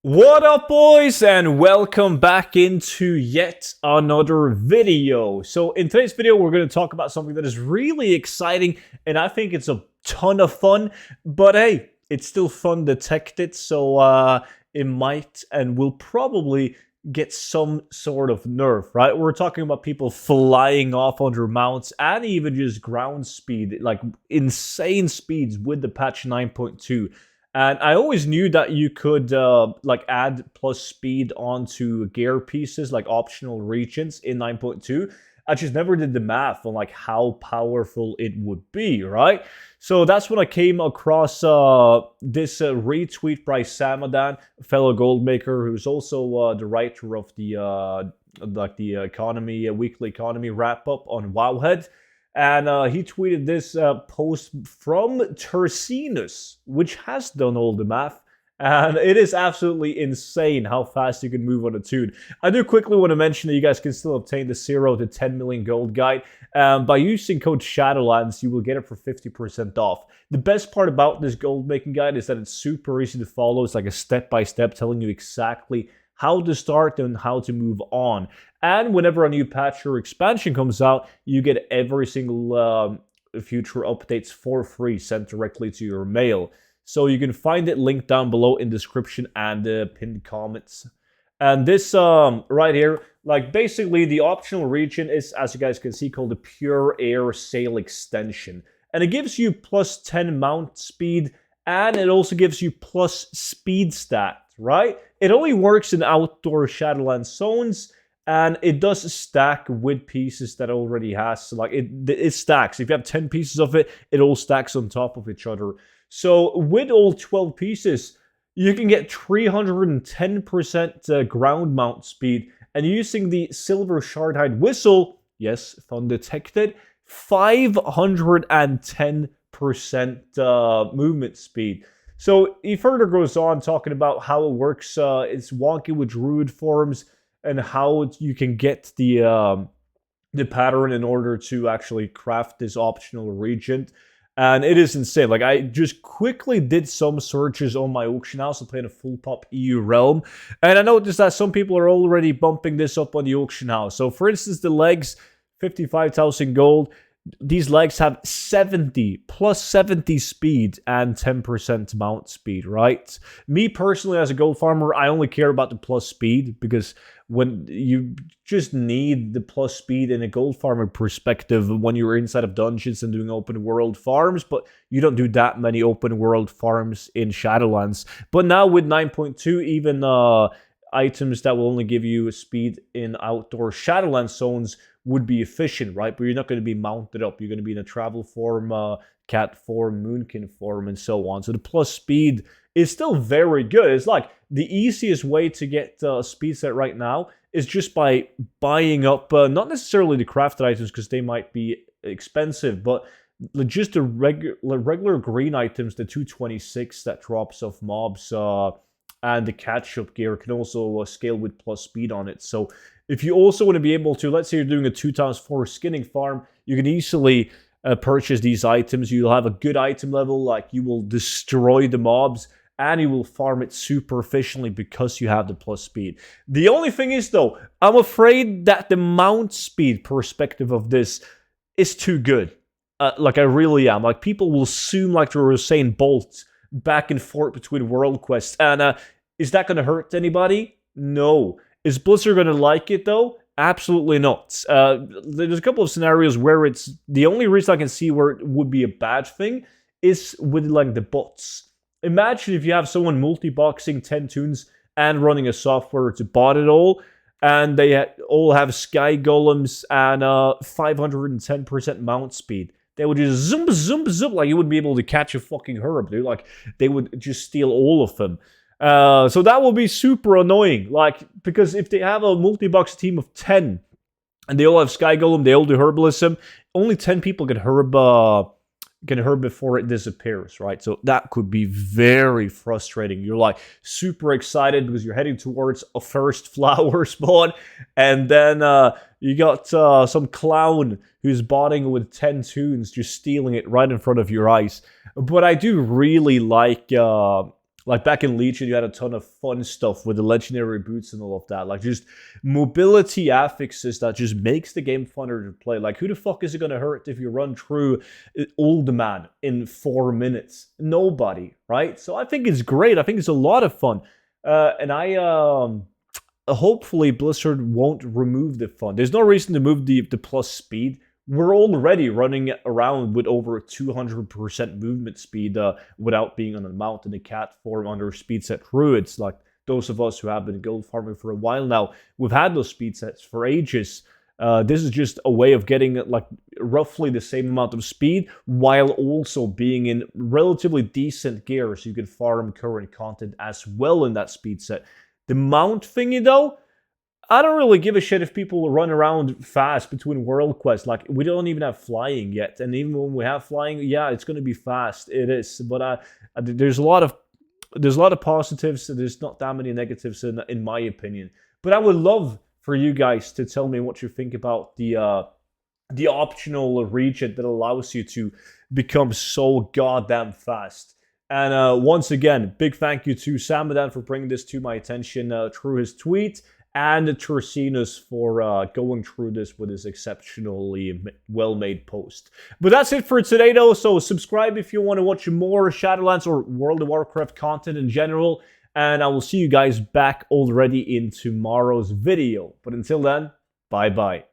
What up, boys, and welcome back into yet another video. So in today's video, we're going to talk about something that is really exciting, and I think it's a ton of fun, but hey, it's still fun detected, so it might and will probably get some sort of nerf, right? We're talking about people flying off under mounts and even just ground speed, like insane speeds with the patch 9.2. And I always knew that you could like add plus speed onto gear pieces, like optional regions in 9.2. I just never did the math on like how powerful it would be, right? So that's when I came across this retweet by Samadan, a fellow gold maker who's also the writer of the economy, weekly economy wrap up on Wowhead. And he tweeted this post from Tercinus, which has done all the math. And it is absolutely insane how fast you can move on a tune. I do quickly want to mention that you guys can still obtain the 0 to 10 million gold guide. By using code Shadowlands, you will get it for 50% off. The best part about this gold making guide is that it's super easy to follow. It's like a step-by-step telling you exactly how to start and how to move on. And whenever a new patch or expansion comes out, you get every single future updates for free sent directly to your mail. So you can find it linked down below in description and the pinned comments. And this right here, like basically the optional region is, as you guys can see, called the Pure Air Sail Extension. And it gives you plus 10 mount speed, and it also gives you plus speed stat, right? It only works in outdoor Shadowlands zones, and it does stack with pieces that it already has. So like it stacks. If you have 10 pieces of it, it all stacks on top of each other. So with all 12 pieces, you can get 310% ground mount speed. And using the Silver Shardhide Whistle, yes, fun detected, 510% movement speed. So he further goes on talking about how it works. It's wonky with druid forms and how you can get the pattern in order to actually craft this optional regent. And it is insane. Like, I just quickly did some searches on my auction house and played a full pop EU realm. And I noticed that some people are already bumping this up on the auction house. So for instance, the legs, 55,000 gold. These legs have 70, plus 70 speed and 10% mount speed, right? Me personally, as a gold farmer, I only care about the plus speed because when you just need the plus speed in a gold farmer perspective when you're inside of dungeons and doing open world farms, but you don't do that many open world farms in Shadowlands. But now with 9.2, even items that will only give you speed in outdoor Shadowlands zones would be efficient, right? But you're not going to be mounted up. You're going to be in a travel form, cat form, moonkin form, and so on. So the plus speed is still very good. It's like the easiest way to get speed set right now is just by buying up, not necessarily the crafted items because they might be expensive, but just the regular green items, the 226 that drops off mobs, and the catch-up gear can also scale with plus speed on it. So if you also want to be able to, let's say you're doing a 2x4 skinning farm, you can easily purchase these items. You'll have a good item level, like you will destroy the mobs, and you will farm it super efficiently because you have the plus speed. The only thing is, though, I'm afraid that the mount speed perspective of this is too good. Like, I really am. Like, people will zoom like they're Usain Bolt back and forth between world quests. And is that going to hurt anybody? No. Is Blizzard going to like it, though? Absolutely not. There's a couple of scenarios where it's... The only reason I can see where it would be a bad thing is with, like, the bots. Imagine if you have someone multi-boxing 10 tunes and running a software to bot it all, and they all have sky golems and 510% mount speed. They would just zoom, zoom, zoom, like you wouldn't be able to catch a fucking herb, dude. Like, they would just steal all of them. So that will be super annoying. Like, because if they have a multi-box team of 10, and they all have Sky Golem, they all do herbalism, only 10 people can herb before it disappears, right? So that could be very frustrating. You're like super excited because you're heading towards a first flower spawn, and then you got some clown who's botting with 10 tunes, just stealing it right in front of your eyes. But I do really like Like back in Legion, you had a ton of fun stuff with the legendary boots and all of that. Like just mobility affixes that just makes the game funner to play. Like who the fuck is it going to hurt if you run through Old Man in 4 minutes? Nobody, right? So I think it's great. I think it's a lot of fun. And hopefully Blizzard won't remove the fun. There's no reason to move the plus speed. We're already running around with over 200% movement speed without being on a mount in a cat form under speed set druids. Like those of us who have been gold farming for a while now, we've had those speed sets for ages. This is just a way of getting like roughly the same amount of speed while also being in relatively decent gear so you can farm current content as well in that speed set. The mount thingy though, I don't really give a shit if people run around fast between world quests. Like, we don't even have flying yet. And even when we have flying, yeah, it's going to be fast. It is. But there's a lot of positives. There's not that many negatives in my opinion. But I would love for you guys to tell me what you think about the optional region that allows you to become so goddamn fast. And once again, big thank you to Samadan for bringing this to my attention through his tweet, and Turcinus for going through this with his exceptionally well-made post. But that's it for today, though. So subscribe if you want to watch more Shadowlands or World of Warcraft content in general. And I will see you guys back already in tomorrow's video. But until then, bye-bye.